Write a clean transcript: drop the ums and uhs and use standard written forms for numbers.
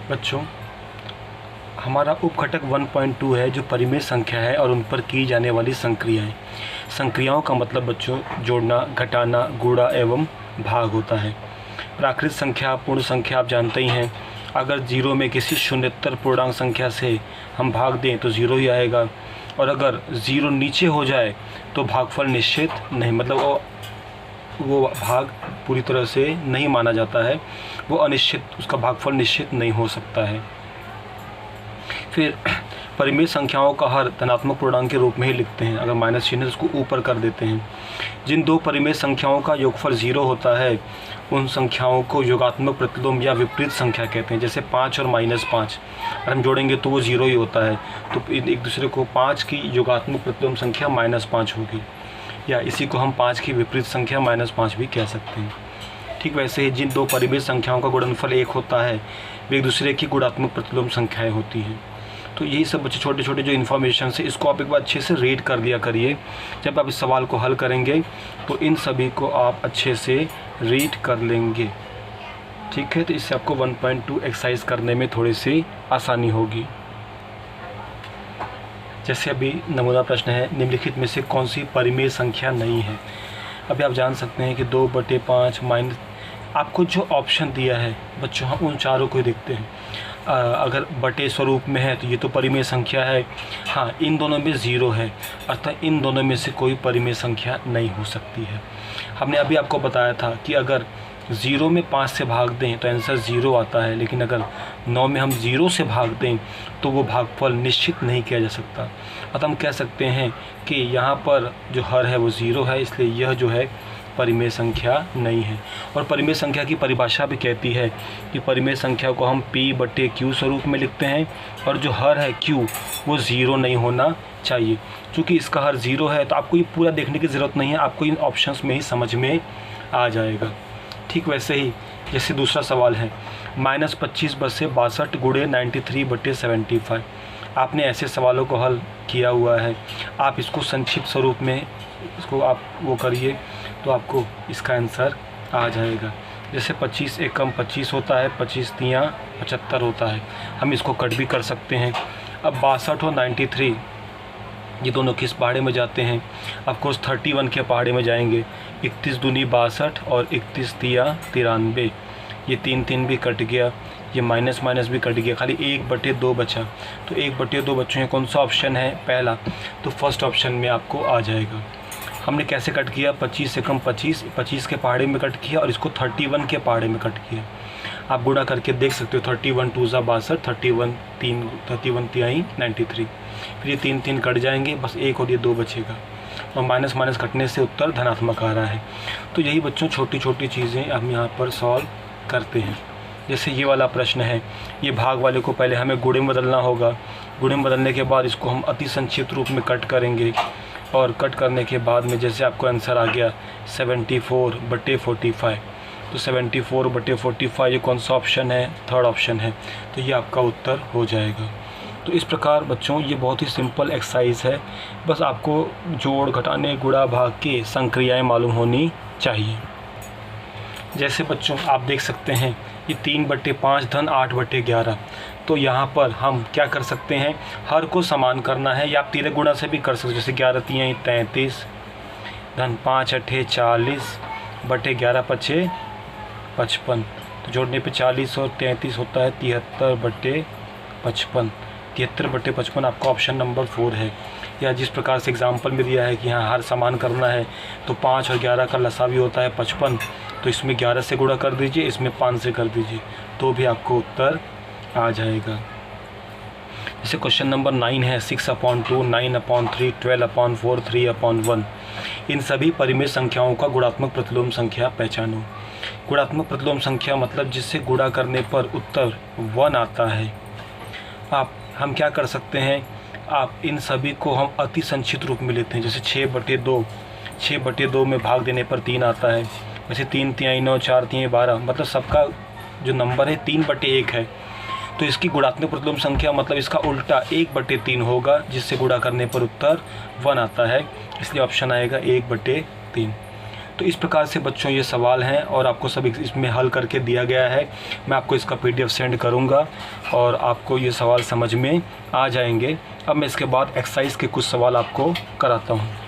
बच्चों, हमारा उपघटक 1.2 है जो परिमेय संख्या है और उन पर की जाने वाली संक्रियाएं। संक्रियाओं का मतलब बच्चों जोड़ना, घटाना, गुणा एवं भाग होता है। प्राकृत संख्या, पूर्ण संख्या आप जानते ही हैं। अगर जीरो में किसी शून्यतर पूर्णांक संख्या से हम भाग दें तो ज़ीरो ही आएगा, और अगर ज़ीरो नीचे हो जाए तो भागफल निश्चित नहीं, मतलब वो भाग पूरी तरह से नहीं माना जाता है, वो अनिश्चित, उसका भागफल निश्चित नहीं हो सकता है। फिर परिमेय संख्याओं का हर धनात्मक पूर्णांक के रूप में ही लिखते हैं। अगर माइनस चिन्ह उसको ऊपर कर देते हैं। जिन दो परिमेय संख्याओं का योगफल 0 होता है उन संख्याओं को योगात्मक प्रतिलोम या विपरीत संख्या कहते हैं। जैसे 5 और -5 अगर हम जोड़ेंगे तो वो 0 ही होता है, तो एक दूसरे को 5 की योगात्मक प्रतिलोम संख्या -5 होगी, या इसी को हम 5 की विपरीत संख्या -5 भी कह सकते हैं। ठीक वैसे ही जिन दो परिमेय संख्याओं का गुणनफल 1 होता है वे एक दूसरे की गुणात्मक प्रतिलोम संख्याएं होती हैं। तो यही सब बच्चे छोटे छोटे जो इन्फॉर्मेशन है इसको आप एक बार अच्छे से रीड कर दिया करिए। जब आप इस सवाल को हल करेंगे तो इन सभी को आप अच्छे से रीड कर लेंगे। ठीक है, तो इससे आपको 1.2 एक्सरसाइज करने में थोड़ी सी आसानी होगी। जैसे अभी नमूना प्रश्न है, निम्नलिखित में से कौन सी परिमेय संख्या नहीं है। अभी आप जान सकते हैं कि 2/5 माइनस, आपको जो ऑप्शन दिया है बच्चों हम उन चारों को देखते हैं। अगर बटे स्वरूप में है तो ये तो परिमेय संख्या है। हाँ, इन दोनों में 0 है, अर्थात इन दोनों में से कोई परिमेय संख्या नहीं हो सकती है। हमने अभी आपको बताया था कि अगर 0 में 5 से भाग दें तो आंसर 0 आता है, लेकिन अगर 9 में हम 0 से भाग दें तो वो भागफल निश्चित नहीं किया जा सकता। अतः हम कह सकते हैं कि यहाँ पर जो हर है वो 0 है, इसलिए यह जो है परिमेय संख्या नहीं है। और परिमेय संख्या की परिभाषा भी कहती है कि परिमेय संख्या को हम P/Q स्वरूप में लिखते हैं, और जो हर है Q वो 0 नहीं होना चाहिए। क्योंकि इसका हर 0 है तो आपको ये पूरा देखने की ज़रूरत नहीं है, आपको इन ऑप्शंस में ही समझ में आ जाएगा। ठीक वैसे ही जैसे दूसरा सवाल है, -25/62 गुणे 93/75। आपने ऐसे सवालों को हल किया हुआ है, आप इसको संक्षिप्त स्वरूप में इसको आप वो करिए तो आपको इसका आंसर आ जाएगा। जैसे 25 एकम 25 होता है, 25 तियाँ 75 होता है, हम इसको कट भी कर सकते हैं। अब 62 और 93 ये दोनों किस पहाड़े में जाते हैं, ऑफकोर्स 31 के पहाड़े में जाएंगे। 31 दूनी 62 और 31 तियाँ 93, ये 3 भी कट गया, ये माइनस माइनस भी कट गया, खाली 1/2 बचा। तो 1/2 बच्चों में कौन सा ऑप्शन है, पहला, तो फर्स्ट ऑप्शन में आपको आ जाएगा। हमने कैसे कट किया, 25 एकम 25 के पहाड़े में कट किया और इसको 31 के पहाड़े में कट किया। आप गुणा करके देख सकते हो, 31 2 62, 31 तिहाई 93, फिर ये 3 कट जाएंगे, बस 1 और ये 2 बचेगा, और माइनस माइनस कटने से उत्तर धनात्मक आ रहा है। तो यही बच्चों छोटी छोटी चीज़ें हम यहाँ पर सॉल्व करते हैं। जैसे ये वाला प्रश्न है, ये भाग वाले को पहले हमें गुणे में बदलना होगा। गुणे में बदलने के बाद इसको हम अति संक्षिप्त रूप में कट करेंगे, और कट करने के बाद में जैसे आपको आंसर आ गया 74/45, तो 74/45 ये कौन सा ऑप्शन है, थर्ड ऑप्शन है, तो ये आपका उत्तर हो जाएगा। तो इस प्रकार बच्चों ये बहुत ही सिंपल एक्सरसाइज है, बस आपको जोड़, घटाने, गुणा, भाग के संक्रियाएं मालूम होनी चाहिए। जैसे बच्चों आप देख सकते हैं ये 3/5 धन 8/11, तो यहाँ पर हम क्या कर सकते हैं, हर को समान करना है, या आप तिर्क गुणा से भी कर सकते हो। जैसे 11 तियाँ 33 धन 5 8 40 बटे 11 5 55, तो जोड़ने पे 40 और 33 होता है 73/55। 73/55 आपका ऑप्शन नंबर 4 है। या जिस प्रकार से एग्जाम्पल में दिया है कि यहाँ हर समान करना है, तो 5 और 11 का लसा भी होता है 55, तो इसमें 11 से गुणा कर दीजिए, इसमें 5 से कर दीजिए, तो भी आपको उत्तर आ जाएगा। जैसे क्वेश्चन नंबर 9 है, 6/2, 9/3, 12/4, 3/1। इन सभी परिमेय संख्याओं का गुणात्मक प्रतिलोम संख्या पहचानो। गुणात्मक प्रतिलोम संख्या मतलब जिससे गुणा करने पर उत्तर 1 आता है। हम क्या कर सकते हैं, आप इन सभी को हम अति संक्षिप्त रूप में लेते हैं। जैसे 6/2 में भाग देने पर 3 आता है। वैसे 3 तिहाई 9, 4 तिहाई 12, मतलब सबका जो नंबर है 3/1 है। तो इसकी गुणात्मक प्रतिलोम संख्या मतलब इसका उल्टा 1/3 होगा, जिससे गुणा करने पर उत्तर 1 आता है, इसलिए ऑप्शन आएगा 1/3। तो इस प्रकार से बच्चों ये सवाल हैं और आपको सब इसमें हल करके दिया गया है। मैं आपको इसका PDF सेंड करूँगा और आपको ये सवाल समझ में आ जाएंगे। अब मैं इसके बाद एक्सरसाइज के कुछ सवाल आपको कराता हूँ।